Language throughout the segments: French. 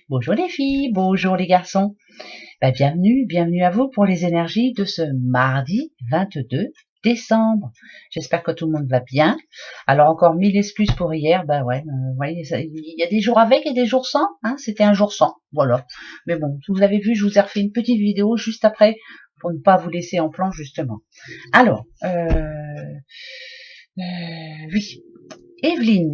bonjour les filles, bonjour les garçons. Bienvenue à vous pour les énergies de ce mardi 22 décembre. J'espère que tout le monde va bien. Alors encore mille excuses pour hier, vous voyez, il y a des jours avec et des jours sans, hein, c'était un jour sans, voilà. Mais bon, vous avez vu, je vous ai refait une petite vidéo juste après pour ne pas vous laisser en plan justement. Alors, oui, Evelyne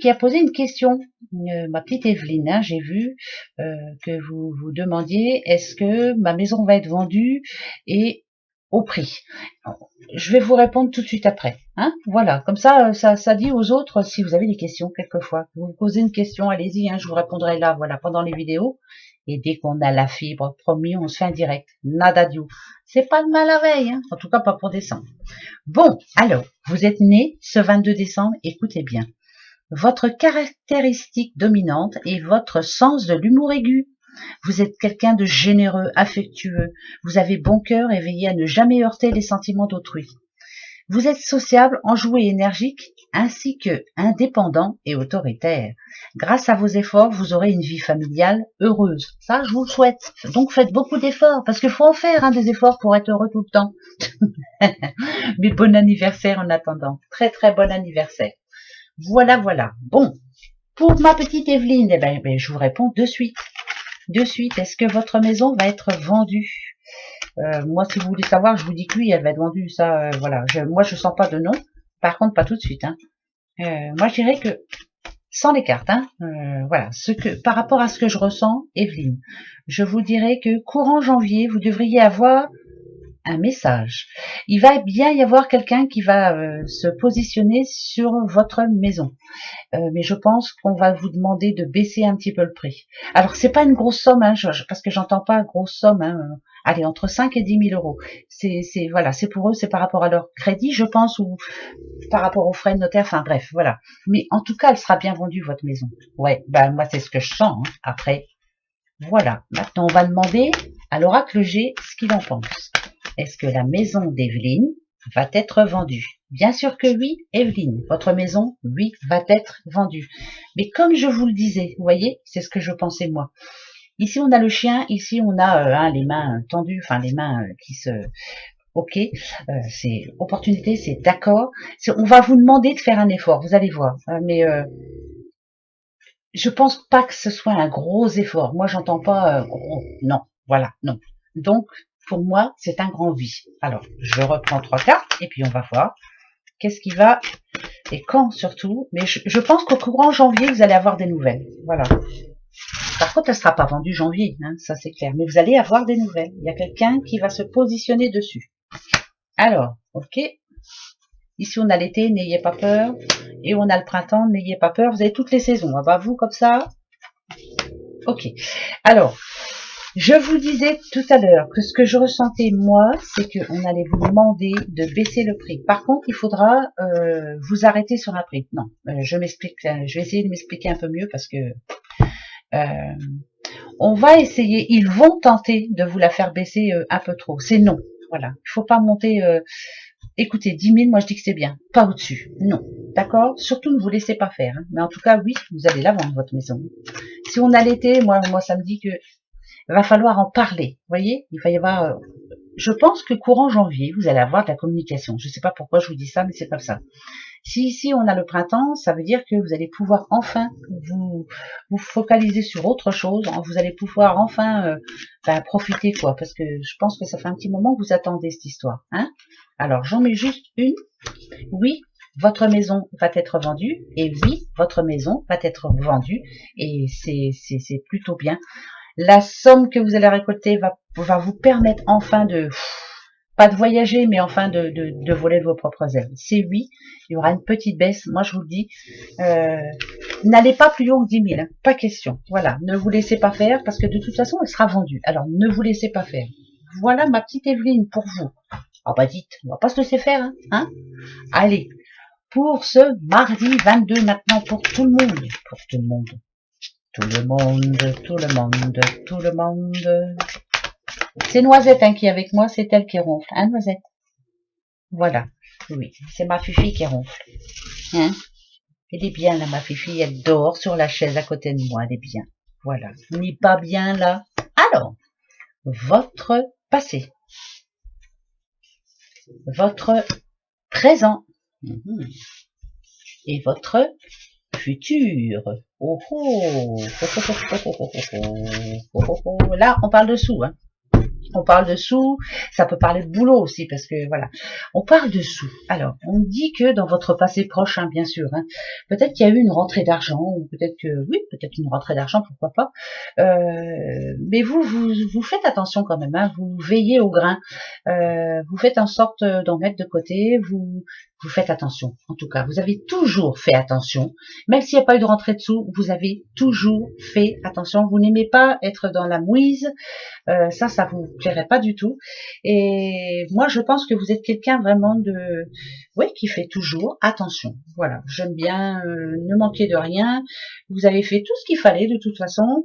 qui a posé une question, ma petite Evelyne, hein, j'ai vu que vous vous demandiez est-ce que ma maison va être vendue et au prix. Je vais vous répondre tout de suite après, hein. Voilà, comme ça dit aux autres si vous avez des questions quelquefois. Vous me posez une question, allez-y, hein, je vous répondrai là, voilà, pendant les vidéos. Et dès qu'on a la fibre, promis, on se fait un direct. Nada du. C'est pas de mal à veille, hein, en tout cas pas pour décembre. Bon, alors, vous êtes né ce 22 décembre, écoutez bien. Votre caractéristique dominante est votre sens de l'humour aigu. Vous êtes quelqu'un de généreux, affectueux. Vous avez bon cœur et veillez à ne jamais heurter les sentiments d'autrui. Vous êtes sociable, enjoué et énergique, ainsi que indépendant et autoritaire. Grâce à vos efforts, vous aurez une vie familiale heureuse. Ça, je vous le souhaite. Donc faites beaucoup d'efforts, parce qu'il faut en faire, hein, des efforts pour être heureux tout le temps. Mais bon anniversaire en attendant. Très très bon anniversaire. Voilà. Bon, pour ma petite Evelyne, je vous réponds de suite. Est-ce que votre maison va être vendue? Moi, si vous voulez savoir, je vous dis que oui, elle va être vendue. Ça, voilà. Moi, je sens pas de nom. Par contre, pas tout de suite. Hein. Moi, je dirais que sans les cartes. Hein, voilà. Par rapport à ce que je ressens, Evelyne, je vous dirais que courant janvier, vous devriez avoir un message. Il va bien y avoir quelqu'un qui va se positionner sur votre maison. Mais je pense qu'on va vous demander de baisser un petit peu le prix. Alors c'est pas une grosse somme, hein, parce que j'entends pas grosse somme. Hein, allez, entre 5 et 10 000 euros. Voilà, c'est pour eux, c'est par rapport à leur crédit, je pense, ou par rapport aux frais de notaire. Enfin bref, voilà. Mais en tout cas, elle sera bien vendue votre maison. Ouais, moi c'est ce que je sens. Hein. Après, voilà. Maintenant, on va demander à l'oracle G ce qu'il en pense. Est-ce que la maison d'Evelyne va être vendue? Bien sûr que oui, Evelyne. Votre maison, oui, va être vendue. Mais comme je vous le disais, vous voyez, c'est ce que je pensais moi. Ici, on a le chien. Ici, on a les mains tendues, enfin les mains qui se... Ok, c'est opportunité, c'est d'accord. On va vous demander de faire un effort, vous allez voir. Mais je pense pas que ce soit un gros effort. Moi, j'entends pas gros. Non, voilà, non. Donc, pour moi, c'est un grand oui. Alors, je reprends 3 cartes et puis on va voir qu'est-ce qui va et quand surtout. Mais je pense qu'au courant janvier, vous allez avoir des nouvelles. Voilà. Par contre, elle sera pas vendue janvier, hein, ça c'est clair. Mais vous allez avoir des nouvelles. Il y a quelqu'un qui va se positionner dessus. Alors, ok. Ici, on a l'été, n'ayez pas peur. Et on a le printemps, n'ayez pas peur. Vous avez toutes les saisons. Ah bah, vous, comme ça. Ok. Alors, je vous disais tout à l'heure que ce que je ressentais, moi, c'est qu'on allait vous demander de baisser le prix. Par contre, il faudra vous arrêter sur un prix. Non, je m'explique. Je vais essayer de m'expliquer un peu mieux parce que on va essayer. Ils vont tenter de vous la faire baisser un peu trop. C'est non. Voilà. Il faut pas monter... écoutez, 10 000, moi je dis que c'est bien. Pas au-dessus. Non. D'accord? Surtout ne vous laissez pas faire. Hein. Mais en tout cas, oui, vous allez la vendre, votre maison. Si on a l'été, moi ça me dit que il va falloir en parler. Vous voyez, il va y avoir... je pense que courant janvier, vous allez avoir de la communication. Je ne sais pas pourquoi je vous dis ça, mais c'est comme ça. Si ici on a le printemps, ça veut dire que vous allez pouvoir enfin vous focaliser sur autre chose. Vous allez pouvoir enfin profiter, quoi. Parce que je pense que ça fait un petit moment que vous attendez cette histoire. Hein. Alors, j'en mets juste une. Oui, votre maison va être vendue. Et oui, votre maison va être vendue. Et c'est plutôt bien. La somme que vous allez récolter va vous permettre enfin de, pas de voyager, mais enfin de voler de vos propres ailes. C'est oui, il y aura une petite baisse, moi je vous le dis, n'allez pas plus haut que 10 000, hein, pas question. Voilà, ne vous laissez pas faire, parce que de toute façon, elle sera vendue. Alors, ne vous laissez pas faire. Voilà ma petite Evelyne pour vous. Ah bah dites, on va pas se laisser faire, hein. Allez, pour ce mardi 22 maintenant, pour tout le monde. Pour tout le monde. Tout le monde. C'est Noisette hein, qui est avec moi, c'est elle qui ronfle. Hein, Noisette? Voilà. Oui, c'est ma fifi qui ronfle. Hein? Elle est bien là, ma fifi. Elle dort sur la chaise à côté de moi. Elle est bien. Voilà, on n'est pas bien là. Alors, votre passé, votre présent et votre futur. Oh oh, là, on parle de sous, hein. On parle de sous, ça peut parler de boulot aussi, parce que voilà, on parle de sous. Alors, on dit que dans votre passé proche, hein, bien sûr, hein, peut-être qu'il y a eu une rentrée d'argent, ou peut-être que, oui, peut-être une rentrée d'argent, pourquoi pas, mais vous faites attention quand même, hein, vous veillez au grain, vous faites en sorte d'en mettre de côté, vous faites attention, en tout cas, vous avez toujours fait attention, même s'il n'y a pas eu de rentrée de sous, vous avez toujours fait attention, vous n'aimez pas être dans la mouise, ça vous plairait pas du tout. Et moi, je pense que vous êtes quelqu'un vraiment oui, qui fait toujours attention. Voilà, j'aime bien ne manquer de rien. Vous avez fait tout ce qu'il fallait de toute façon.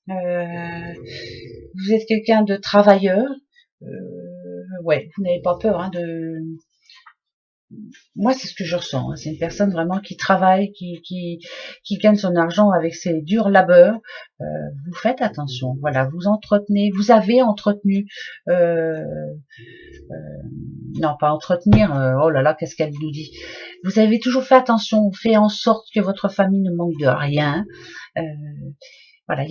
Vous êtes quelqu'un de travailleur. Ouais, vous n'avez pas peur, hein, moi, c'est ce que je ressens. Hein. C'est une personne vraiment qui travaille, qui gagne son argent avec ses durs labeurs. Vous faites attention. Voilà, vous entretenez, vous avez entretenu. Non, pas entretenir. Oh là là, qu'est-ce qu'elle nous dit? Vous avez toujours fait attention, fait en sorte que votre famille ne manque de rien. Voilà,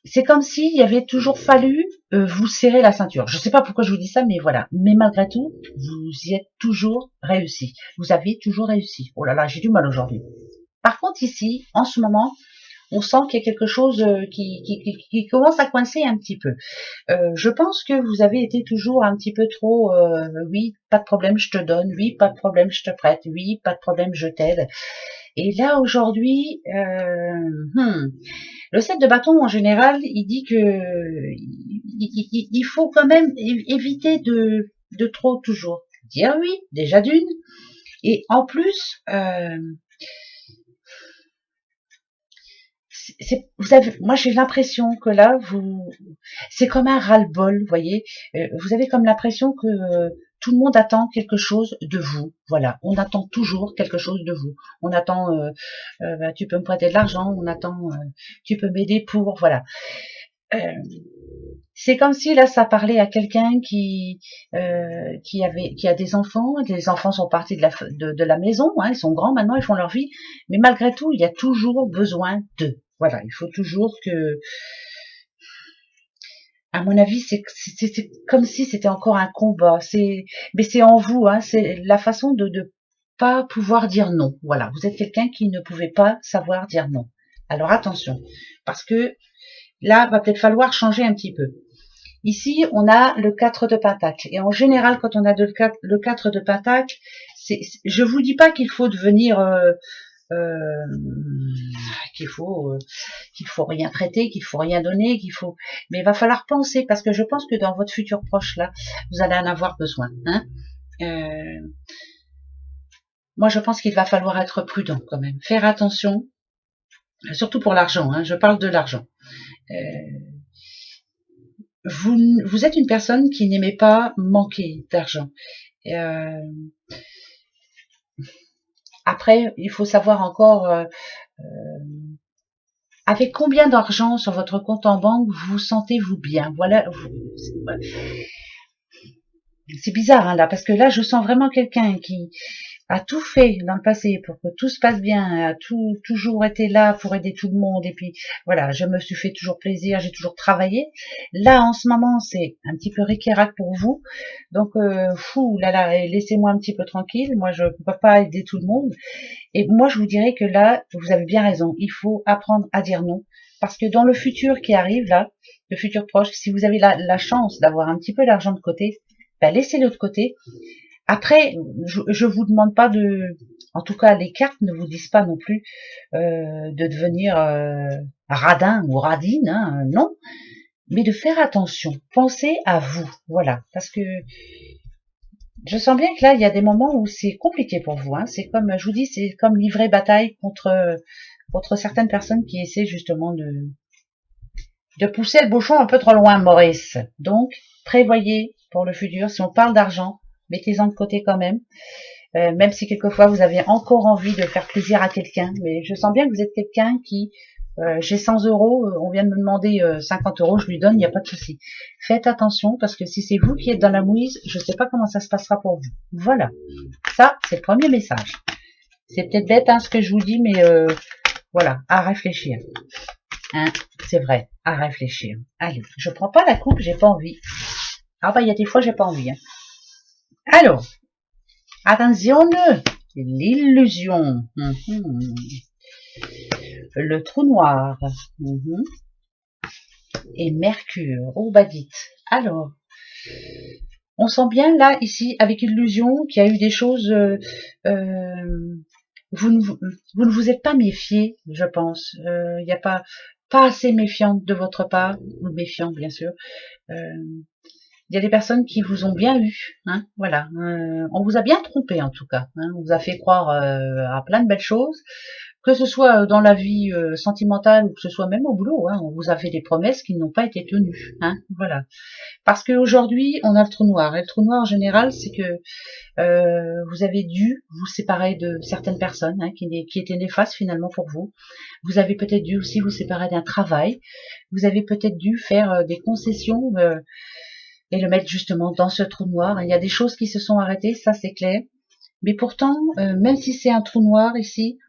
c'est comme s'il y avait toujours fallu vous serrer la ceinture. Je ne sais pas pourquoi je vous dis ça, mais voilà. Mais malgré tout, vous y êtes toujours réussi. Vous avez toujours réussi. Oh là là, j'ai du mal aujourd'hui. Par contre, ici, en ce moment, on sent qu'il y a quelque chose qui commence à coincer un petit peu. Je pense que vous avez été toujours un petit peu trop, oui, pas de problème, je te donne, oui, pas de problème, je te prête, oui, pas de problème, je t'aide. Et là, aujourd'hui, le 7 de bâton, en général, il dit que il faut quand même éviter de trop toujours dire oui, déjà d'une. Et en plus, moi j'ai l'impression que là, c'est comme un ras-le-bol, vous voyez. Vous avez comme l'impression que tout le monde attend quelque chose de vous. Voilà, on attend toujours quelque chose de vous. On attend, tu peux me prêter de l'argent, on attend, tu peux m'aider pour, voilà. C'est comme si là, ça parlait à quelqu'un qui a des enfants. Les enfants sont partis de la maison, hein, ils sont grands maintenant, ils font leur vie. Mais malgré tout, il y a toujours besoin d'eux. Voilà, il faut toujours que, à mon avis, c'est comme si c'était encore un combat. Mais c'est en vous, hein, c'est la façon de pas pouvoir dire non. Voilà, vous êtes quelqu'un qui ne pouvait pas savoir dire non. Alors attention, parce que là, va peut-être falloir changer un petit peu. Ici, on a le 4 de Pentacle. Et en général, quand on a le 4 de Pentacle, je vous dis pas qu'il faut devenir, qu'il faut rien traiter, qu'il faut rien donner, mais il va falloir penser, parce que je pense que dans votre futur proche, là, vous allez en avoir besoin. Hein. Moi, je pense qu'il va falloir être prudent quand même. Faire attention, surtout pour l'argent. Hein, je parle de l'argent. Vous êtes une personne qui n'aimait pas manquer d'argent. Après, il faut savoir encore avec combien d'argent sur votre compte en banque vous sentez-vous bien. Voilà. C'est bizarre hein, là, parce que là, je sens vraiment quelqu'un qui a tout fait dans le passé pour que tout se passe bien, a toujours été là pour aider tout le monde, et puis voilà, je me suis fait toujours plaisir, j'ai toujours travaillé. Là, en ce moment, c'est un petit peu ric-rac pour vous, donc fou, là, laissez-moi un petit peu tranquille, moi je peux pas aider tout le monde, et moi je vous dirais que là, vous avez bien raison, il faut apprendre à dire non, parce que dans le futur qui arrive là, le futur proche, si vous avez la chance d'avoir un petit peu d'argent de côté, ben laissez-le de côté. Après, je vous demande pas en tout cas, les cartes ne vous disent pas non plus de devenir radin ou radine, hein, non, mais de faire attention. Pensez à vous, voilà, parce que je sens bien que là, il y a des moments où c'est compliqué pour vous. Hein, c'est comme, je vous dis, c'est comme livrer bataille contre certaines personnes qui essaient justement de pousser le bouchon un peu trop loin, Maurice. Donc, prévoyez pour le futur. Si on parle d'argent, mettez-en de côté quand même. Même si quelquefois vous avez encore envie de faire plaisir à quelqu'un. Mais je sens bien que vous êtes quelqu'un qui j'ai 100 euros, on vient de me demander 50 euros, je lui donne, il n'y a pas de souci. Faites attention parce que si c'est vous qui êtes dans la mouise, je ne sais pas comment ça se passera pour vous. Voilà, ça c'est le premier message. C'est peut-être bête hein, ce que je vous dis, mais voilà, à réfléchir. Hein, c'est vrai, à réfléchir. Allez, je prends pas la coupe, j'ai pas envie. Ah bah il y a des fois j'ai pas envie. Hein. Alors, attention, l'illusion. Le trou noir. Et Mercure. Oh bah dites. Alors, on sent bien là, ici, avec illusion, qu'il y a eu des choses... vous ne vous êtes pas méfié, je pense. Il n'y a pas assez méfiante de votre part, ou méfiant bien sûr. Il y a des personnes qui vous ont bien eu, hein, voilà. On vous a bien trompé en tout cas. Hein, on vous a fait croire à plein de belles choses, que ce soit dans la vie sentimentale ou que ce soit même au boulot. Hein, on vous a fait des promesses qui n'ont pas été tenues. Hein, voilà. Parce qu'aujourd'hui, on a le trou noir. Et le trou noir en général, c'est que vous avez dû vous séparer de certaines personnes hein, qui étaient néfastes finalement pour vous. Vous avez peut-être dû aussi vous séparer d'un travail. Vous avez peut-être dû faire des concessions et le mettre justement dans ce trou noir. Il y a des choses qui se sont arrêtées, ça c'est clair. Mais pourtant, même si c'est un trou noir ici,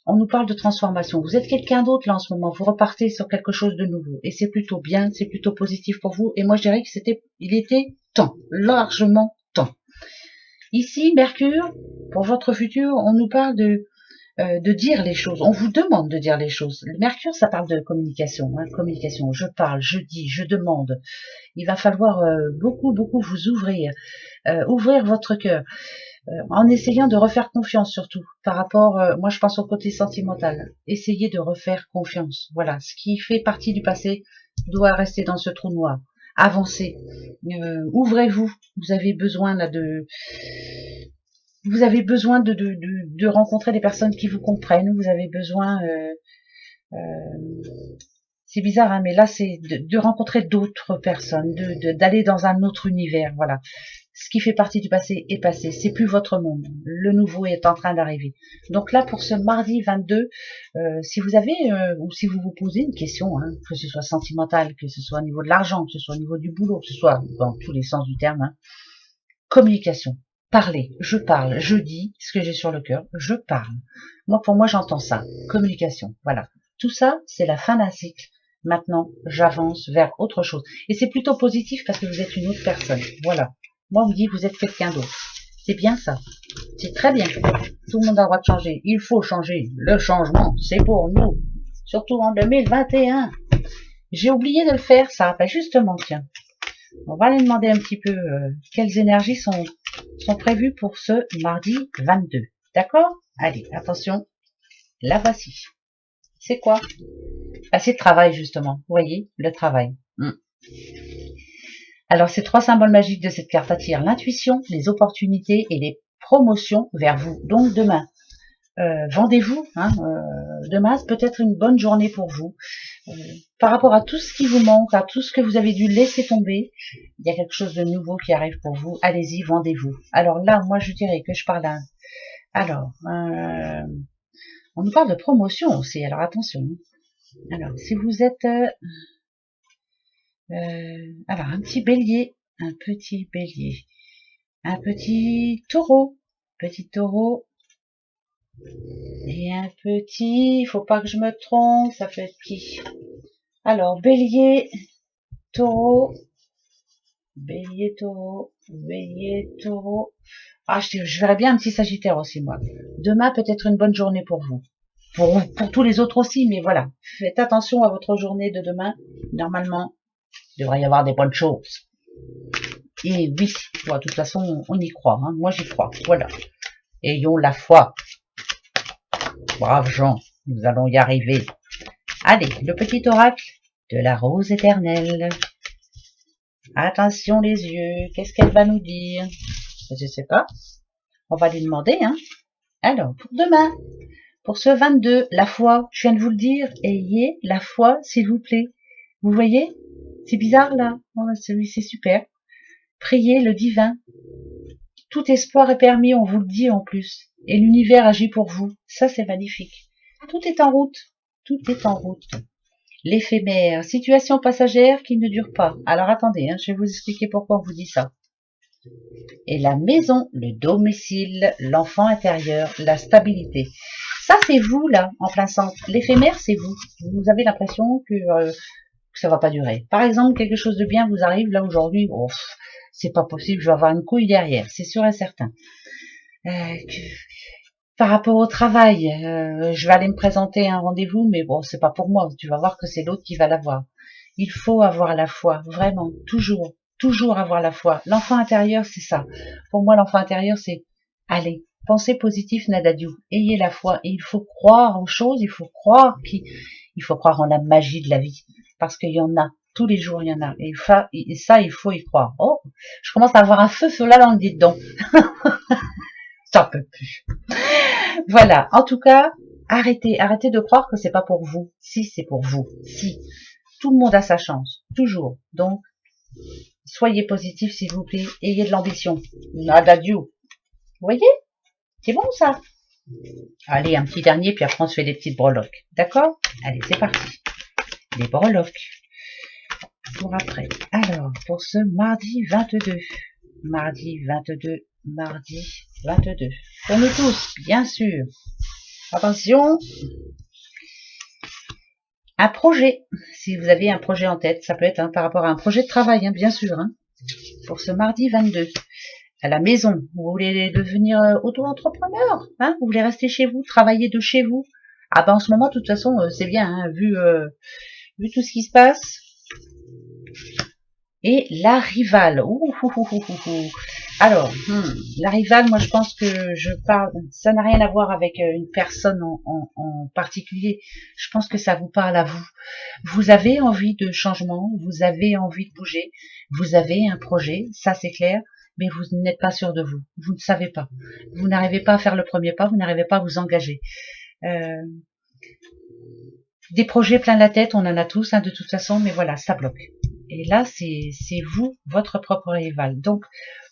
on nous parle de transformation. Vous êtes quelqu'un d'autre là en ce moment. Vous repartez sur quelque chose de nouveau. Et c'est plutôt bien, c'est plutôt positif pour vous. Et moi je dirais que il était temps, largement temps. Ici, Mercure, pour votre futur, on nous parle de dire les choses. On vous demande de dire les choses. Le Mercure, ça parle de communication. Hein, communication. Je parle, je dis, je demande. Il va falloir beaucoup vous ouvrir. Ouvrir votre cœur. En essayant de refaire confiance surtout. Par rapport, moi je pense au côté sentimental. Essayez de refaire confiance. Voilà. Ce qui fait partie du passé doit rester dans ce trou noir. Avancez. Ouvrez-vous. Vous avez besoin là vous avez besoin de rencontrer des personnes qui vous comprennent. Vous avez besoin, c'est bizarre, hein, mais là c'est de rencontrer d'autres personnes, d'aller dans un autre univers. Voilà. Ce qui fait partie du passé est passé. C'est plus votre monde. Le nouveau est en train d'arriver. Donc là, pour ce mardi 22, si vous avez ou si vous vous posez une question, hein, que ce soit sentimentale, que ce soit au niveau de l'argent, que ce soit au niveau du boulot, que ce soit dans tous les sens du terme, hein, communication. Parler, je dis ce que j'ai sur le cœur, je parle. Moi, pour moi, j'entends ça. Communication, voilà. Tout ça, c'est la fin d'un cycle. Maintenant, j'avance vers autre chose. Et c'est plutôt positif parce que vous êtes une autre personne. Voilà. Moi, on me dit, vous êtes quelqu'un d'autre. C'est bien ça. C'est très bien. Tout le monde a le droit de changer. Il faut changer. Le changement, c'est pour nous. Surtout en 2021. J'ai oublié de le faire, ça. Ben justement, tiens. On va aller demander un petit peu quelles énergies sont prévues pour ce mardi 22. D'accord? Allez, attention. La voici. C'est quoi? Ah, c'est le travail, justement. Vous voyez, le travail. Alors, ces trois symboles magiques de cette carte attirent l'intuition, les opportunités et les promotions vers vous. Donc, demain, vendez-vous. Hein, demain, c'est peut-être une bonne journée pour vous. Par rapport à tout ce qui vous manque, à tout ce que vous avez dû laisser tomber, il y a quelque chose de nouveau qui arrive pour vous. Allez-y, vendez-vous. Alors là, moi, je dirais que je parle à... Alors, on nous parle de promotion aussi. Alors, attention. Alors, si vous êtes... alors, un petit bélier, un petit taureau, et un petit, il faut pas que je me trompe, ça peut être qui? Alors, bélier, taureau. Ah, je verrais bien un petit sagittaire aussi, moi. Demain, peut-être une bonne journée pour vous. Pour tous les autres aussi, mais voilà. Faites attention à votre journée de demain. Normalement, il devrait y avoir des bonnes choses. Et oui, de toute façon, on y croit. Hein. Moi, j'y crois. Voilà. Ayons la foi. Braves gens, nous allons y arriver. Allez, le petit oracle de la rose éternelle. Attention les yeux, qu'est-ce qu'elle va nous dire? Je sais pas. On va lui demander, hein. Alors, pour demain, pour ce 22, la foi, je viens de vous le dire, ayez la foi, s'il vous plaît. Vous voyez? C'est bizarre, là. Oh, celui, c'est super. Priez le divin. Tout espoir est permis, on vous le dit en plus. Et l'univers agit pour vous. Ça, c'est magnifique. Tout est en route. Tout est en route. L'éphémère, situation passagère qui ne dure pas. Alors attendez, je vais vous expliquer pourquoi on vous dit ça. Et la maison, le domicile, l'enfant intérieur, la stabilité. Ça, c'est vous, là, en plein centre. L'éphémère, c'est vous. Vous avez l'impression que ça va pas durer. Par exemple, quelque chose de bien vous arrive, là, aujourd'hui, oh, c'est pas possible, je vais avoir une couille derrière, c'est sûr et certain. Par rapport au travail, je vais aller me présenter à un rendez-vous, mais bon, c'est pas pour moi, tu vas voir que c'est l'autre qui va l'avoir. Il faut avoir la foi, vraiment, toujours avoir la foi. L'enfant intérieur, c'est ça. Pour moi, l'enfant intérieur, c'est, allez, pensez positif, Nadadiou. Ayez la foi. Et il faut croire aux choses, il faut croire en la magie de la vie. Parce qu'il y en a. Tous les jours, il y en a. Et ça, il faut y croire. Oh, je commence à avoir un feu sur la langue, dites donc. J'en peux plus. Voilà. En tout cas, arrêtez de croire que c'est pas pour vous. Si, c'est pour vous. Si. Tout le monde a sa chance. Toujours. Donc, soyez positif, s'il vous plaît. Ayez de l'ambition. Nadadiou. Vous voyez? C'est bon, ça? Allez, un petit dernier, puis après, on se fait des petites breloques. D'accord? Allez, c'est parti. Les breloques. Pour après. Alors, pour ce mardi 22. Mardi 22. Mardi 22. Pour nous tous, bien sûr. Attention. Un projet. Si vous avez un projet en tête, ça peut être par rapport à un projet de travail, bien sûr. Pour ce mardi 22. À la maison. Vous voulez devenir auto-entrepreneur, vous voulez rester chez vous, travailler de chez vous. Ah ben en ce moment, de toute façon, c'est bien, vu tout ce qui se passe. Et la rivale. Alors, la rivale, moi je pense que je parle, ça n'a rien à voir avec une personne en particulier. Je pense que ça vous parle à vous. Vous avez envie de changement, vous avez envie de bouger, vous avez un projet, ça c'est clair, mais vous n'êtes pas sûr de vous. Vous ne savez pas. Vous n'arrivez pas à faire le premier pas, vous n'arrivez pas à vous engager. Des projets plein la tête, on en a tous de toute façon, mais voilà, ça bloque. Et là, c'est vous, votre propre rival. Donc,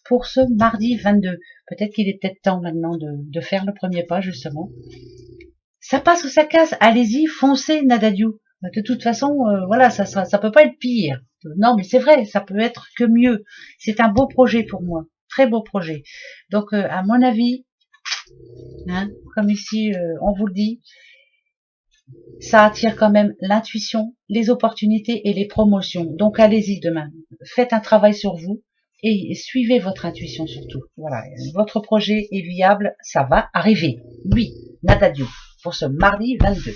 pour ce mardi 22, peut-être qu'il est peut-être temps maintenant de faire le premier pas, justement. Ça passe ou ça casse, allez-y, foncez, Nadadiou. De toute façon, voilà, ça peut pas être pire. Non, mais c'est vrai, ça peut être que mieux. C'est un beau projet pour moi, très beau projet. Donc, à mon avis, comme ici, on vous le dit, ça attire quand même l'intuition, les opportunités et les promotions. Donc allez-y demain, faites un travail sur vous et suivez votre intuition surtout. Voilà, votre projet est viable, ça va arriver. Oui, Nadadiou, pour ce mardi 22.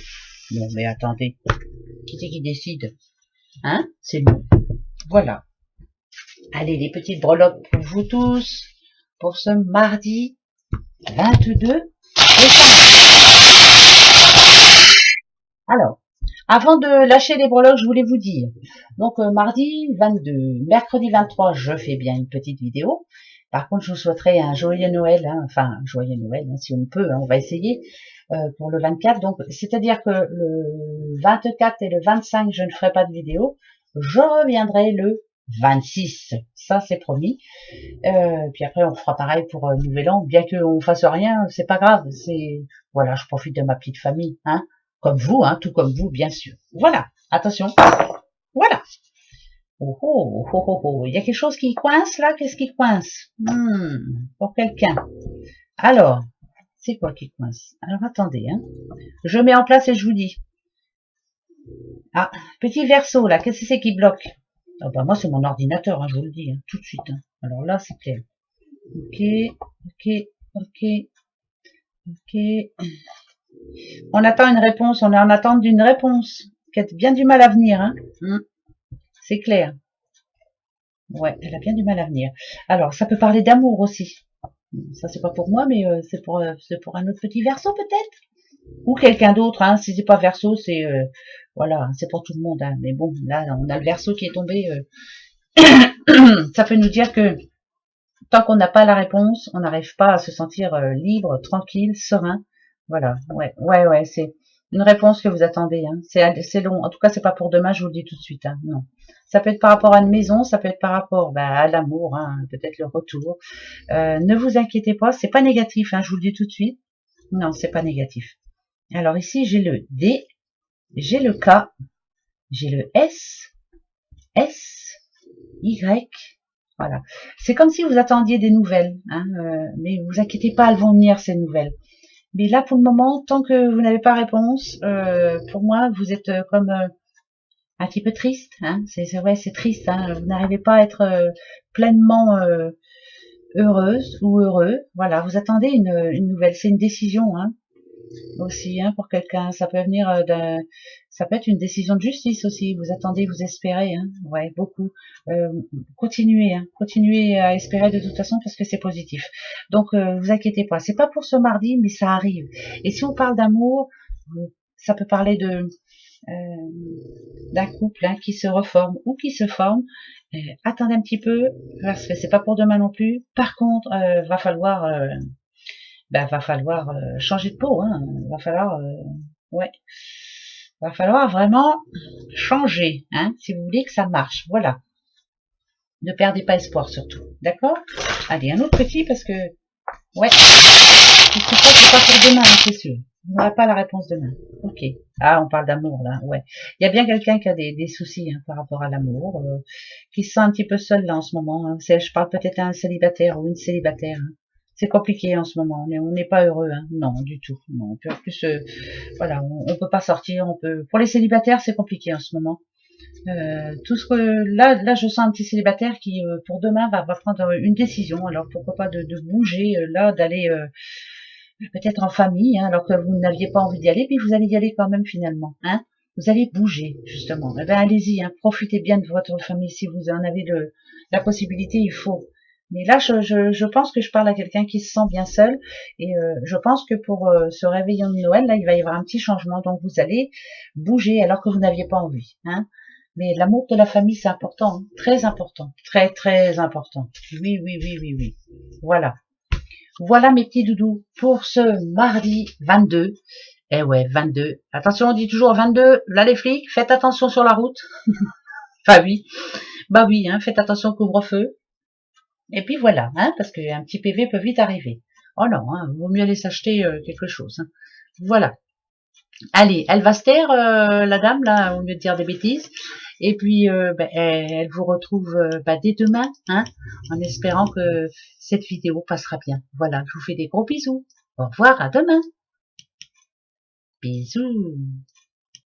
Non mais attendez, qui c'est qui décide? C'est bon. Voilà. Allez, les petites breloques pour vous tous, pour ce mardi 22. Alors, avant de lâcher les breloques, je voulais vous dire, donc mardi 22, mercredi 23, je fais bien une petite vidéo. Par contre, je vous souhaiterais un joyeux Noël, joyeux Noël, si on peut, on va essayer, pour le 24. Donc, c'est-à-dire que le 24 et le 25, je ne ferai pas de vidéo. Je reviendrai le 26, ça c'est promis. Puis après, on fera pareil pour Nouvel An, bien qu'on fasse rien, c'est pas grave. Voilà, je profite de ma petite famille, comme vous, tout comme vous, bien sûr. Voilà, attention, voilà. Il y a quelque chose qui coince là, qu'est-ce qui coince? Pour quelqu'un. Alors, c'est quoi qui coince? Alors attendez, je mets en place et je vous dis. Ah, petit verso là, qu'est-ce que c'est qui bloque? Ah bah moi c'est mon ordinateur, je vous le dis, tout de suite. Alors là c'est clair. Ok. On attend une réponse, on est en attente d'une réponse qui a bien du mal à venir. C'est clair. Ouais, elle a bien du mal à venir. Alors, ça peut parler d'amour aussi. Ça, c'est pas pour moi, mais c'est pour un autre petit verso peut-être. Ou quelqu'un d'autre. Si c'est pas verso, c'est voilà, c'est pour tout le monde. Mais bon, là, on a le verso qui est tombé. Ça peut nous dire que tant qu'on n'a pas la réponse, on n'arrive pas à se sentir libre, tranquille, serein. Voilà, ouais, c'est une réponse que vous attendez. C'est long. En tout cas, c'est pas pour demain, je vous le dis tout de suite. Non. Ça peut être par rapport à une maison, ça peut être par rapport à l'amour, peut-être le retour. Ne vous inquiétez pas, c'est pas négatif, je vous le dis tout de suite. Non, c'est pas négatif. Alors ici, j'ai le D, j'ai le K, j'ai le S, S, Y. Voilà. C'est comme si vous attendiez des nouvelles, hein, mais vous inquiétez pas, elles vont venir ces nouvelles. Mais là, pour le moment, tant que vous n'avez pas réponse, pour moi, vous êtes comme un petit peu triste. Hein. Ouais, c'est triste. Hein. Vous n'arrivez pas à être pleinement heureuse ou heureux. Voilà, vous attendez une nouvelle. C'est une décision. Hein. Aussi pour quelqu'un, ça peut venir ça peut être une décision de justice aussi. Vous attendez, vous espérez, ouais, beaucoup. Continuez, continuez à espérer de toute façon parce que c'est positif. Donc vous inquiétez pas, c'est pas pour ce mardi, mais ça arrive. Et si on parle d'amour, ça peut parler de d'un couple qui se reforme ou qui se forme. Attendez un petit peu, parce que c'est pas pour demain non plus. Par contre, va falloir changer de peau, va falloir, ouais, va falloir vraiment changer, si vous voulez que ça marche. Voilà. Ne perdez pas espoir surtout, d'accord? Allez, un autre petit parce que, ouais, c'est pas pour demain, c'est sûr. On n'aura pas la réponse demain. Ok. Ah, on parle d'amour là, ouais. Il y a bien quelqu'un qui a des soucis par rapport à l'amour, qui se sent un petit peu seul là en ce moment. Je parle peut-être à un célibataire ou une célibataire. C'est compliqué en ce moment, on n'est pas heureux, non, du tout. Non, en plus, voilà, on peut pas sortir, Pour les célibataires, c'est compliqué en ce moment. Tout ce que là, je sens un petit célibataire qui, pour demain, va prendre une décision. Alors pourquoi pas de bouger là, d'aller peut-être en famille, alors que vous n'aviez pas envie d'y aller, puis vous allez y aller quand même finalement. Vous allez bouger justement. Eh ben allez-y, profitez bien de votre famille si vous en avez la possibilité, il faut. Mais là, je pense que je parle à quelqu'un qui se sent bien seul et je pense que pour ce réveillon de Noël, là, il va y avoir un petit changement. Donc, vous allez bouger alors que vous n'aviez pas envie. Mais l'amour de la famille, c'est important, très important, très très important. Oui, oui, oui, oui, oui. Voilà. Voilà mes petits doudous pour ce mardi 22. Eh ouais, 22. Attention, on dit toujours 22. Là, les flics, faites attention sur la route. Enfin oui. Bah oui, faites attention au couvre-feu. Et puis voilà, parce qu'un petit PV peut vite arriver. Oh non, vaut mieux aller s'acheter quelque chose. Voilà. Allez, elle va se taire, la dame, là, au lieu de dire des bêtises. Et puis, elle vous retrouve dès demain, en espérant que cette vidéo passera bien. Voilà, je vous fais des gros bisous. Au revoir, à demain. Bisous.